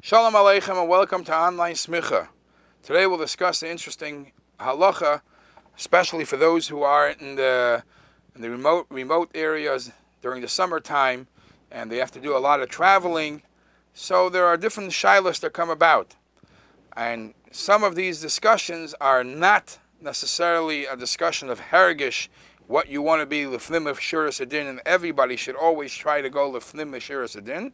Shalom Aleichem and welcome to Online Smicha. Today we'll discuss the interesting halacha, especially for those who are in the remote areas during the summertime and they have to do a lot of traveling. So there are different shilas that come about. And some of these discussions are not necessarily a discussion of hergish, what you want to be lefnim of shuras adin, and everybody should always try to go lefnim of shuras adin.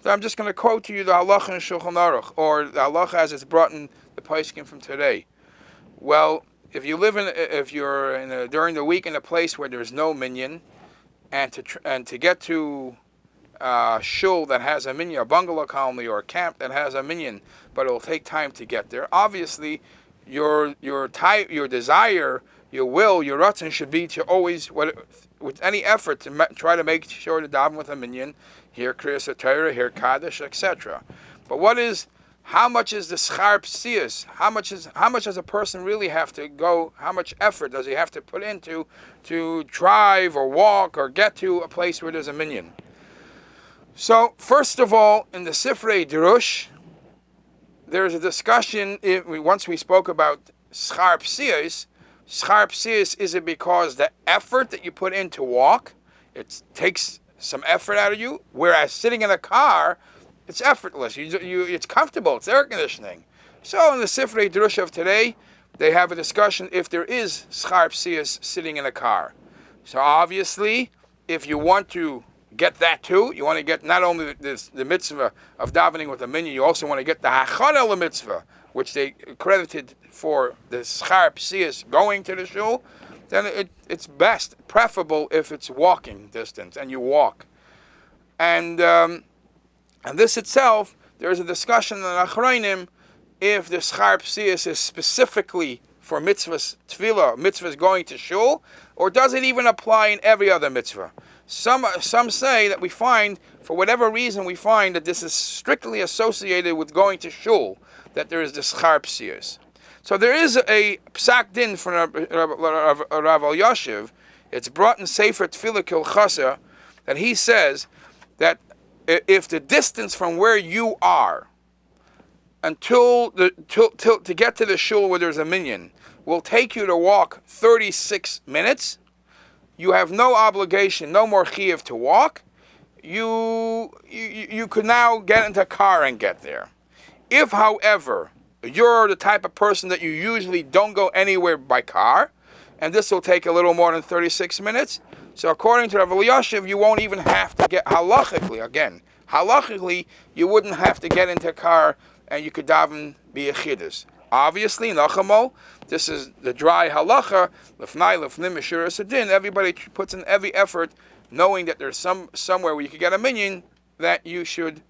So I'm just going to quote to you the halacha in Shulchan Aruch, or the halacha as it's brought in the poskim from today. Well, if you're during the week in a place where there's no minyan, and to get to shul that has a minyan, a bungalow colony or a camp that has a minyan, but it will take time to get there. Obviously, your desire, your will, your ratzon should be to always, with any effort, to try to make sure to daven with a minyan, here kriyas Torah, here kaddish, etc. But how much is the schar psius? How much does a person really have to go? How much effort does he have to put into to drive or walk or get to a place where there's a minyan? So first of all, in the Sifrei Drush, there's a discussion. Once we spoke about schar psius. Schar psius, is it because the effort that you put in to walk, it takes some effort out of you, whereas sitting in a car, it's effortless. It's comfortable. It's air conditioning. So in the Sifrei Drush of today, they have a discussion if there is schar psius sitting in a car. So obviously, if you want to get that too, you want to get not only the mitzvah of davening with a minyan, you also want to get the hachana mitzvah, which they credited for the schar psius going to the shul. Then it's best, preferable if it's walking distance and you walk. And this itself, there's a discussion in Achronim if the schar psius is specifically for mitzvahs tefillah, mitzvahs going to shul, or does it even apply in every other mitzvah? Some say that for whatever reason, we find that this is strictly associated with going to shul, that there is the schar psius. So there is a psak din from Rav Yashiv. It's brought in Sefer Tefillah Kilchasa that he says that if the distance from where you are to get to the shul where there's a minyan will take you to walk 36 minutes, you have no obligation, no more chiyuv to walk. You could now get into a car and get there. If, however, you're the type of person that you usually don't go anywhere by car, and this will take a little more than 36 minutes, so according to Rav Yashiv, you won't even have to get, halachically, you wouldn't have to get into a car and you could daven b'yechidus. Obviously, nachamo, this is the dry halacha, lefnai lefnim mishuras adin. Everybody puts in every effort, knowing that there's somewhere where you could get a minyan, that you should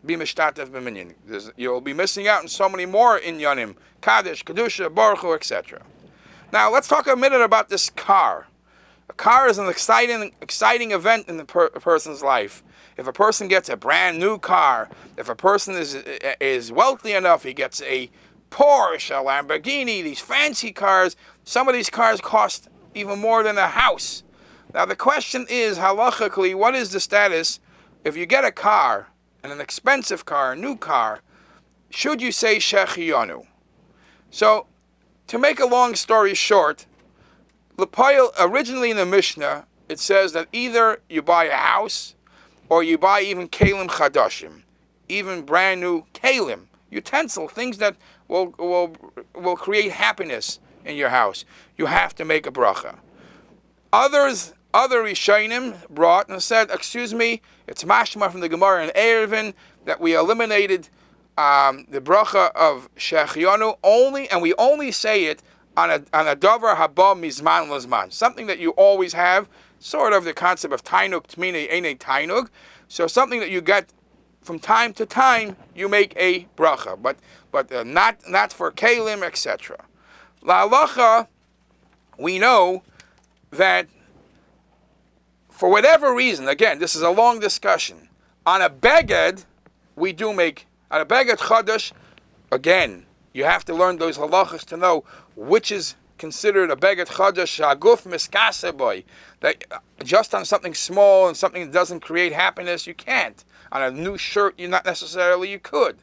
be mishtatev b'minyan. You'll be missing out on so many more inyanim, kaddish, kedusha, baruch hu, etc. Now let's talk a minute about this car. A car is an exciting event in a person's life. If a person gets a brand new car, if a person is wealthy enough, he gets a Porsche, a Lamborghini, these fancy cars. Some of these cars cost even more than a house. Now the question is, halachically, what is the status if you get a car, and an expensive car, a new car, should you say Shehecheyanu? So, to make a long story short, originally in the Mishnah, it says that either you buy a house, or you buy even kelim chadashim, even brand new kelim, utensil, things that will create happiness in your house. You have to make a bracha. Other Rishonim brought and said, excuse me, it's mashma from the Gemara in Erevin that we eliminated the bracha of Shehecheyanu only, and we only say it on a davar haba mizman lazman, something that you always have, sort of the concept of tainug tmina ene tainug. So something that you get from time to time, you make a bracha, but not for kelim, etc. La halacha, we know that for whatever reason, again, this is a long discussion. On a beged, we do make, on a beged chadash, again, you have to learn those halachas to know which is considered a beged chadash, aguf miskaseboy, that just on something small and something that doesn't create happiness, you can't. On a new shirt, you could.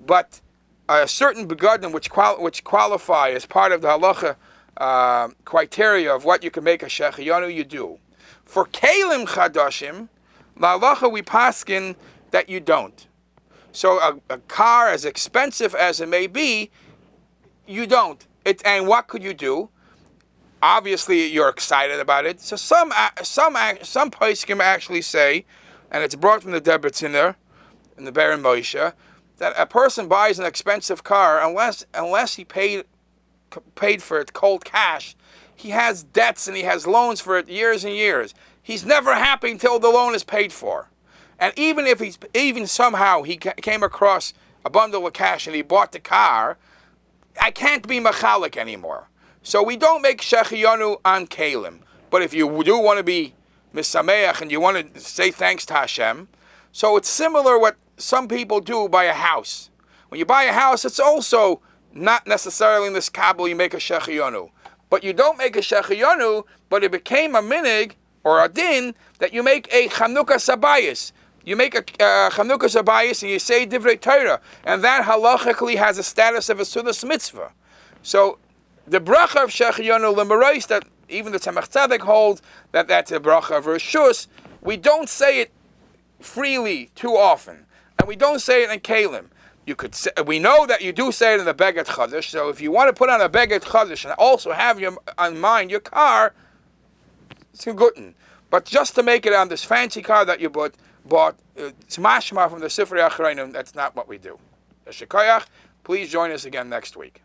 but a certain begadim which qualify as part of the halacha criteria of what you can make a shehecheyanu, you do. For kelim chadashim, la halacha we paskin that you don't. So a car, as expensive as it may be, you don't. And what could you do? Obviously, you're excited about it. So some poskim actually say, and it's brought from the Debretziner in the Baron Moshe, that a person buys an expensive car unless he paid for it cold cash. He has debts and he has loans for it years and years. He's never happy until the loan is paid for. And even somehow he came across a bundle of cash and he bought the car, I can't be machalik anymore. So we don't make shehecheyanu on kelim. But if you do want to be misameach and you want to say thanks to Hashem, so it's similar what some people do by a house. When you buy a house, it's also not necessarily in this kabel you make a shehecheyanu. But you don't make a shehecheyanu, but it became a minig or a din that you make a Chanukah sabayis. You make a Chanukah sabayis and you say divrei Torah, and that halachically has a status of a sudas mitzvah. So the bracha of shehecheyanu l'merais, that even the Tzemach Tzedek holds that that's a bracha of reshus, we don't say it freely too often, and we don't say it in kelim. You could say, we know that you do say it in the Beged Chadash. So if you want to put on a Beged Chadash and also have on mind your car, it's a good one. But just to make it on this fancy car that you bought, it's mashma from the Sifrei Acharayim. That's not what we do. Shehecheyanu, please join us again next week.